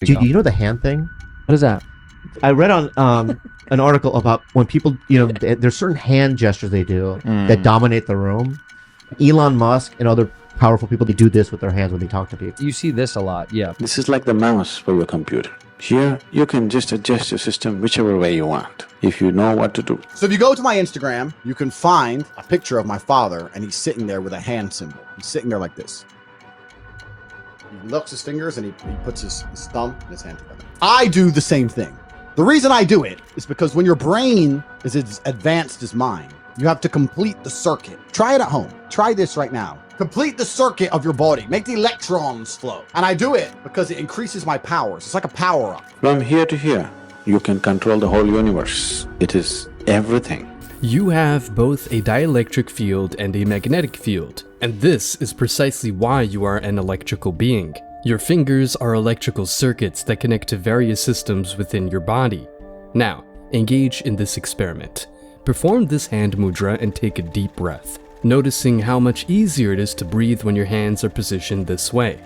Do you know the hand thing? What is that? I read on an article about when people, there's certain hand gestures they do that dominate the room. Elon Musk and other powerful people, they do this with their hands when they talk to people. You see this a lot, yeah. This is like the mouse for your computer. Here, you can just adjust your system whichever way you want, if you know what to do. So if you go to my Instagram, you can find a picture of my father, and he's sitting there with a hand symbol. He's sitting there like this. He looks his fingers, and he puts his thumb and his hand together. I do the same thing. The reason I do it is because when your brain is as advanced as mine, you have to complete the circuit. Try it at home. Try this right now. Complete the circuit of your body. Make the electrons flow. And I do it because it increases my powers. It's like a power-up. From here to here, you can control the whole universe. It is everything. You have both a dielectric field and a magnetic field, and this is precisely why you are an electrical being. Your fingers are electrical circuits that connect to various systems within your body. Now, engage in this experiment. Perform this hand mudra and take a deep breath, noticing how much easier it is to breathe when your hands are positioned this way.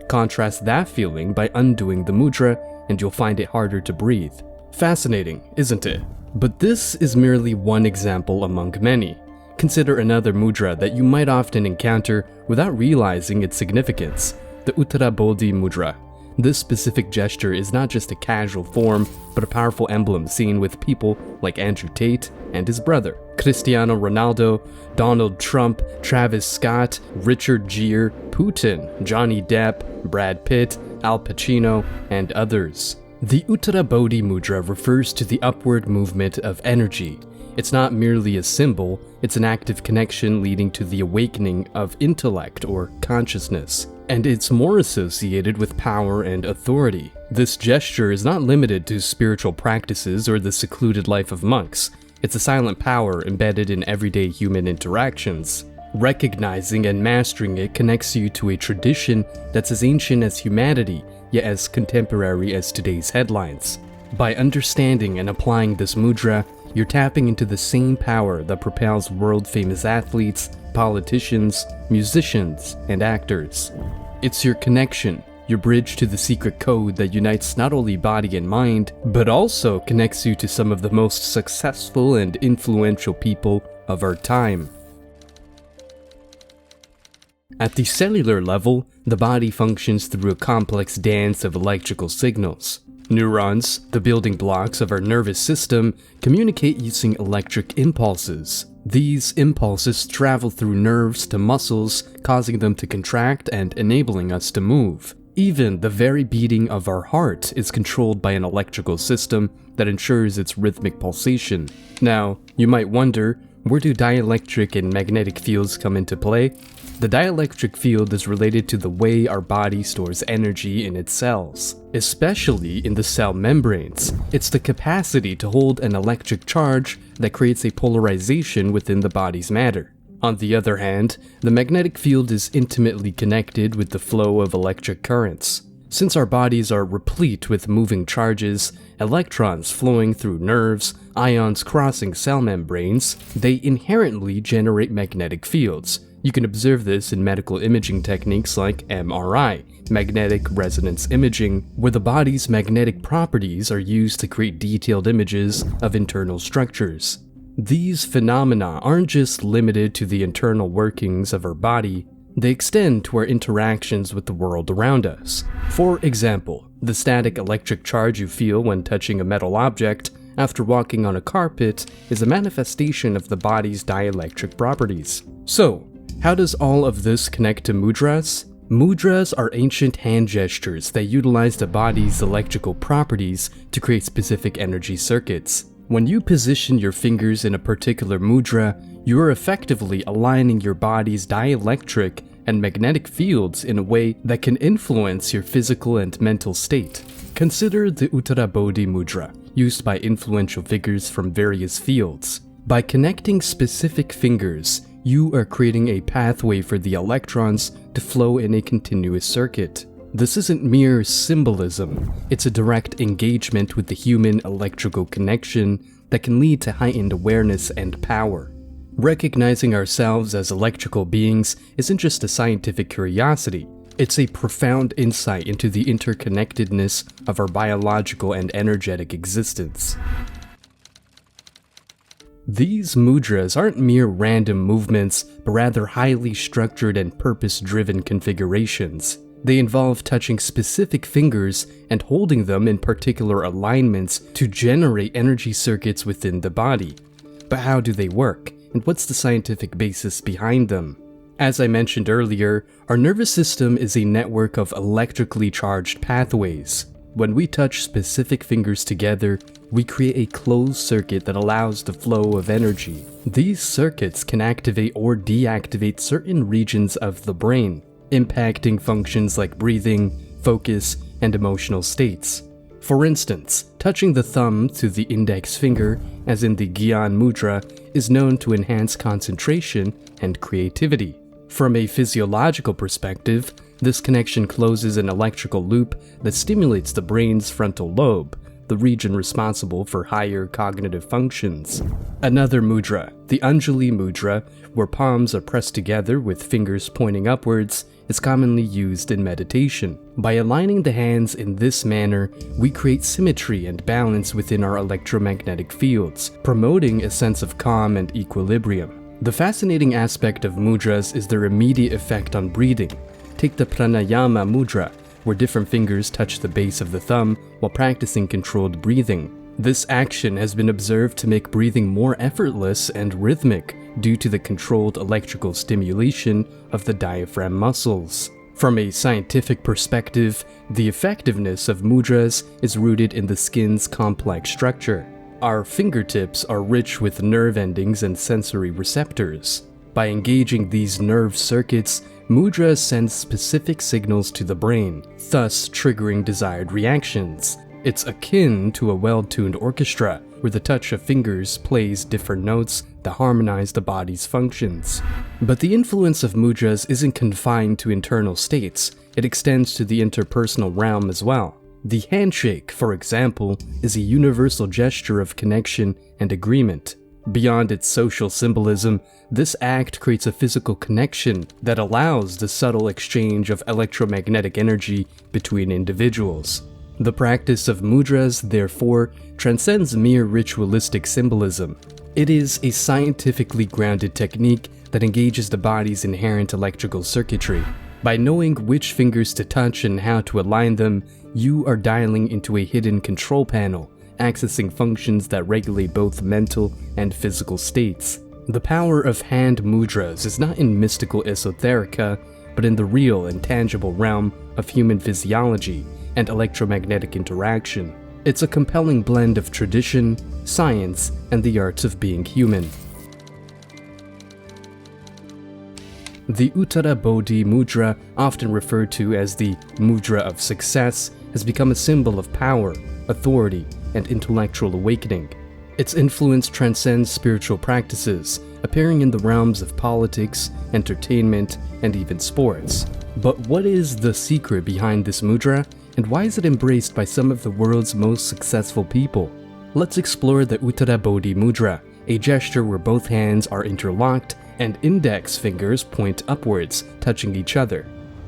Contrast that feeling by undoing the mudra, and you'll find it harder to breathe. Fascinating, isn't it? But this is merely one example among many. Consider another mudra that you might often encounter without realizing its significance, the Uttarabodhi Mudra. This specific gesture is not just a casual form, but a powerful emblem seen with people like Andrew Tate and his brother, Cristiano Ronaldo, Donald Trump, Travis Scott, Richard Gere, Putin, Johnny Depp, Brad Pitt, Al Pacino, and others. The Uttarabodhi Mudra refers to the upward movement of energy. It's not merely a symbol, it's an active connection leading to the awakening of intellect or consciousness. And it's more associated with power and authority. This gesture is not limited to spiritual practices or the secluded life of monks. It's a silent power embedded in everyday human interactions. Recognizing and mastering it connects you to a tradition that's as ancient as humanity, yet as contemporary as today's headlines. By understanding and applying this mudra, you're tapping into the same power that propels world-famous athletes, politicians, musicians, and actors. It's your connection, your bridge to the secret code that unites not only body and mind, but also connects you to some of the most successful and influential people of our time. At the cellular level, the body functions through a complex dance of electrical signals. Neurons, the building blocks of our nervous system, communicate using electric impulses. These impulses travel through nerves to muscles, causing them to contract and enabling us to move. Even the very beating of our heart is controlled by an electrical system that ensures its rhythmic pulsation. Now, you might wonder, where do dielectric and magnetic fields come into play? The dielectric field is related to the way our body stores energy in its cells, especially in the cell membranes. It's the capacity to hold an electric charge that creates a polarization within the body's matter. On the other hand, the magnetic field is intimately connected with the flow of electric currents. Since our bodies are replete with moving charges, electrons flowing through nerves, ions crossing cell membranes, they inherently generate magnetic fields. You can observe this in medical imaging techniques like MRI, magnetic resonance imaging, where the body's magnetic properties are used to create detailed images of internal structures. These phenomena aren't just limited to the internal workings of our body, they extend to our interactions with the world around us. For example, the static electric charge you feel when touching a metal object after walking on a carpet is a manifestation of the body's dielectric properties. So, how does all of this connect to mudras? Mudras are ancient hand gestures that utilize the body's electrical properties to create specific energy circuits. When you position your fingers in a particular mudra, you are effectively aligning your body's dielectric and magnetic fields in a way that can influence your physical and mental state. Consider the Uttarabodhi Mudra, used by influential figures from various fields. By connecting specific fingers, you are creating a pathway for the electrons to flow in a continuous circuit. This isn't mere symbolism, it's a direct engagement with the human electrical connection that can lead to heightened awareness and power. Recognizing ourselves as electrical beings isn't just a scientific curiosity, It's a profound insight into the interconnectedness of our biological and energetic existence. These mudras aren't mere random movements, but rather highly structured and purpose-driven configurations. They involve touching specific fingers and holding them in particular alignments to generate energy circuits within the body. But how do they work, and what's the scientific basis behind them? As I mentioned earlier, our nervous system is a network of electrically charged pathways. When we touch specific fingers together, we create a closed circuit that allows the flow of energy. These circuits can activate or deactivate certain regions of the brain, impacting functions like breathing, focus, and emotional states. For instance, touching the thumb to the index finger, as in the Gyan Mudra, is known to enhance concentration and creativity. From a physiological perspective, this connection closes an electrical loop that stimulates the brain's frontal lobe, the region responsible for higher cognitive functions. Another mudra, the Anjali Mudra, where palms are pressed together with fingers pointing upwards, is commonly used in meditation. By aligning the hands in this manner, we create symmetry and balance within our electromagnetic fields, promoting a sense of calm and equilibrium. The fascinating aspect of mudras is their immediate effect on breathing. Take the Pranayama Mudra, where different fingers touch the base of the thumb while practicing controlled breathing. This action has been observed to make breathing more effortless and rhythmic due to the controlled electrical stimulation of the diaphragm muscles. From a scientific perspective, the effectiveness of mudras is rooted in the skin's complex structure. Our fingertips are rich with nerve endings and sensory receptors. By engaging these nerve circuits, mudras send specific signals to the brain, thus triggering desired reactions. It's akin to a well-tuned orchestra, where the touch of fingers plays different notes that harmonize the body's functions. But the influence of mudras isn't confined to internal states, it extends to the interpersonal realm as well. The handshake, for example, is a universal gesture of connection and agreement. Beyond its social symbolism, this act creates a physical connection that allows the subtle exchange of electromagnetic energy between individuals. The practice of mudras, therefore, transcends mere ritualistic symbolism. It is a scientifically grounded technique that engages the body's inherent electrical circuitry. By knowing which fingers to touch and how to align them, you are dialing into a hidden control panel, accessing functions that regulate both mental and physical states. The power of hand mudras is not in mystical esoterica, but in the real and tangible realm of human physiology and electromagnetic interaction. It's a compelling blend of tradition, science, and the arts of being human. The Uttarabodhi Mudra, often referred to as the Mudra of Success, has become a symbol of power, authority, and intellectual awakening. Its influence transcends spiritual practices, appearing in the realms of politics, entertainment, and even sports. But what is the secret behind this mudra, and why is it embraced by some of the world's most successful people? Let's explore the Uttarabodhi Mudra, a gesture where both hands are interlocked and index fingers point upwards, touching each other.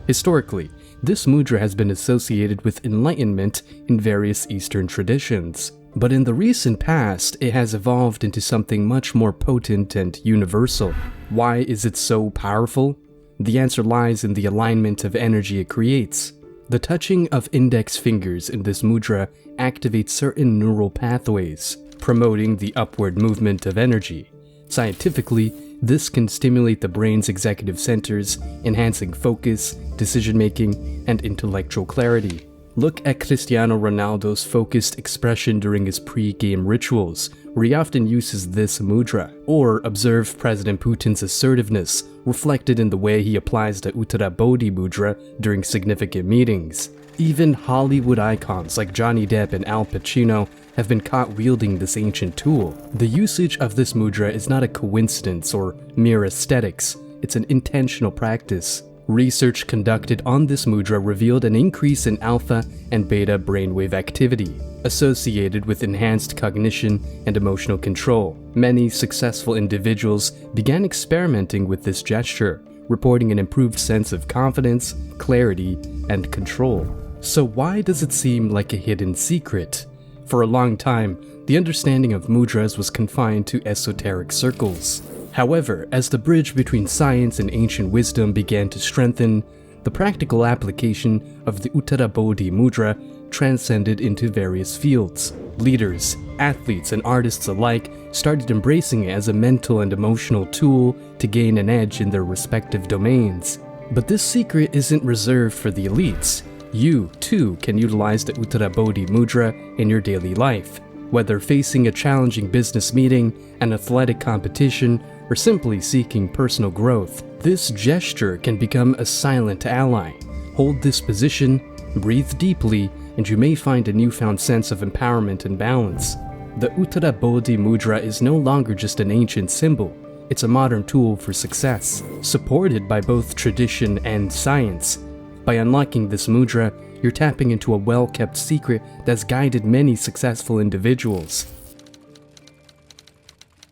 Historically, this mudra has been associated with enlightenment in various Eastern traditions. But in the recent past, it has evolved into something much more potent and universal. Why is it so powerful? The answer lies in the alignment of energy it creates. The touching of index fingers in this mudra activates certain neural pathways, promoting the upward movement of energy. Scientifically, this can stimulate the brain's executive centers, enhancing focus, decision-making, and intellectual clarity. Look at Cristiano Ronaldo's focused expression during his pre-game rituals, where he often uses this mudra. Or observe President Putin's assertiveness, reflected in the way he applies the Uttarabodhi Mudra during significant meetings. Even Hollywood icons like Johnny Depp and Al Pacino have been caught wielding this ancient tool. The usage of this mudra is not a coincidence or mere aesthetics, it's an intentional practice. Research conducted on this mudra revealed an increase in alpha and beta brainwave activity, associated with enhanced cognition and emotional control. Many successful individuals began experimenting with this gesture, reporting an improved sense of confidence, clarity, and control. So why does it seem like a hidden secret? For a long time, the understanding of mudras was confined to esoteric circles. However, as the bridge between science and ancient wisdom began to strengthen, the practical application of the Uttarabodhi Mudra transcended into various fields. Leaders, athletes, and artists alike started embracing it as a mental and emotional tool to gain an edge in their respective domains. But this secret isn't reserved for the elites. You, too, can utilize the Uttarabodhi Mudra in your daily life. Whether facing a challenging business meeting, an athletic competition, or simply seeking personal growth, this gesture can become a silent ally. Hold this position, breathe deeply, and you may find a newfound sense of empowerment and balance. The Uttarabodhi Mudra is no longer just an ancient symbol. It's a modern tool for success, supported by both tradition and science. By unlocking this mudra, you're tapping into a well-kept secret that's guided many successful individuals.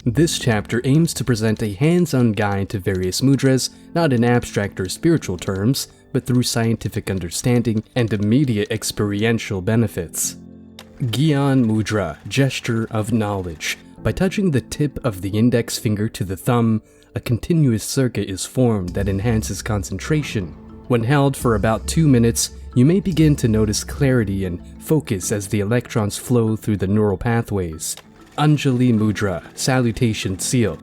This chapter aims to present a hands-on guide to various mudras, not in abstract or spiritual terms, but through scientific understanding and immediate experiential benefits. Gyan Mudra, gesture of knowledge. By touching the tip of the index finger to the thumb, a continuous circuit is formed that enhances concentration. When held for about 2 minutes, you may begin to notice clarity and focus as the electrons flow through the neural pathways. Anjali Mudra, salutation seal.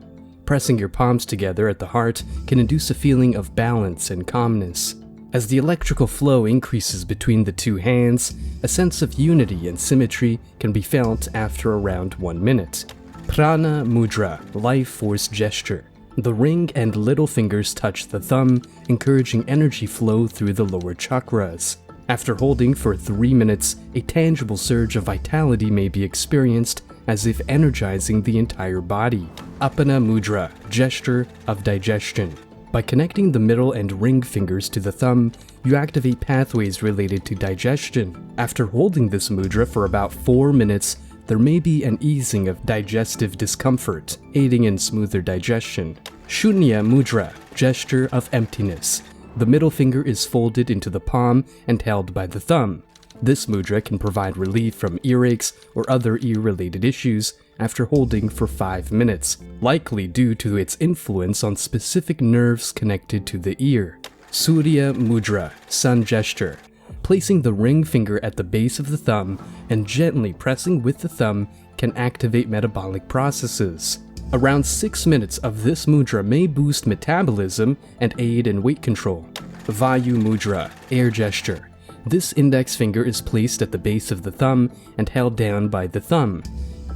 Pressing your palms together at the heart can induce a feeling of balance and calmness. As the electrical flow increases between the two hands, a sense of unity and symmetry can be felt after around 1 minute. Prana Mudra, life force gesture. The ring and little fingers touch the thumb, encouraging energy flow through the lower chakras. After holding for 3 minutes, a tangible surge of vitality may be experienced, as if energizing the entire body. Apana Mudra, gesture of digestion. By connecting the middle and ring fingers to the thumb, you activate pathways related to digestion. After holding this mudra for about 4 minutes, there may be an easing of digestive discomfort, aiding in smoother digestion. Shunya Mudra, gesture of emptiness. The middle finger is folded into the palm and held by the thumb. This mudra can provide relief from earaches or other ear-related issues after holding for 5 minutes, likely due to its influence on specific nerves connected to the ear. Surya Mudra, sun gesture. Placing the ring finger at the base of the thumb and gently pressing with the thumb can activate metabolic processes. Around 6 minutes of this mudra may boost metabolism and aid in weight control. Vayu Mudra, air gesture. This index finger is placed at the base of the thumb and held down by the thumb.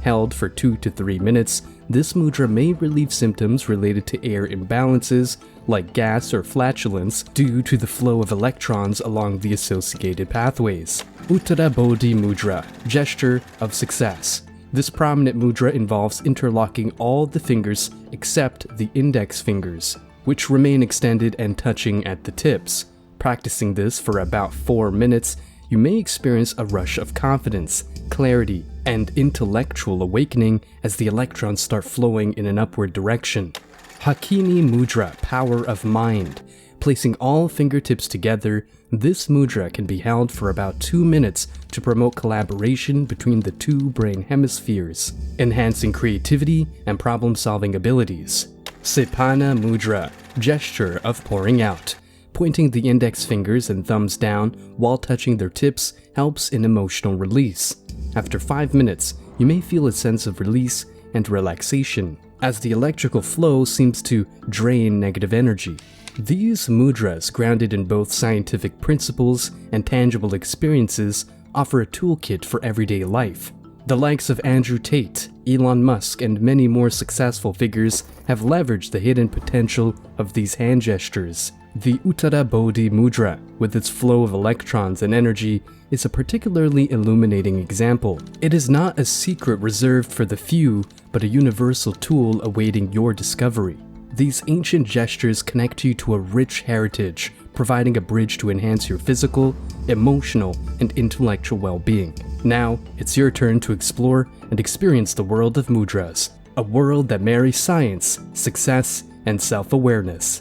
Held for 2 to 3 minutes, this mudra may relieve symptoms related to air imbalances, like gas or flatulence, due to the flow of electrons along the associated pathways. Uttarabodhi Mudra, gesture of success. This prominent mudra involves interlocking all the fingers except the index fingers, which remain extended and touching at the tips. Practicing this for about 4 minutes, you may experience a rush of confidence, clarity, and intellectual awakening as the electrons start flowing in an upward direction. Hakini Mudra, power of mind. Placing all fingertips together, this mudra can be held for about 2 minutes to promote collaboration between the two brain hemispheres, enhancing creativity and problem-solving abilities. Sepana Mudra, gesture of pouring out. Pointing the index fingers and thumbs down while touching their tips helps in emotional release. After 5 minutes, you may feel a sense of release and relaxation, as the electrical flow seems to drain negative energy. These mudras, grounded in both scientific principles and tangible experiences, offer a toolkit for everyday life. The likes of Andrew Tate, Elon Musk, and many more successful figures have leveraged the hidden potential of these hand gestures. The Uttarabodhi Mudra, with its flow of electrons and energy, is a particularly illuminating example. It is not a secret reserved for the few, but a universal tool awaiting your discovery. These ancient gestures connect you to a rich heritage, providing a bridge to enhance your physical, emotional, and intellectual well-being. Now, it's your turn to explore and experience the world of mudras, a world that marries science, success, and self-awareness.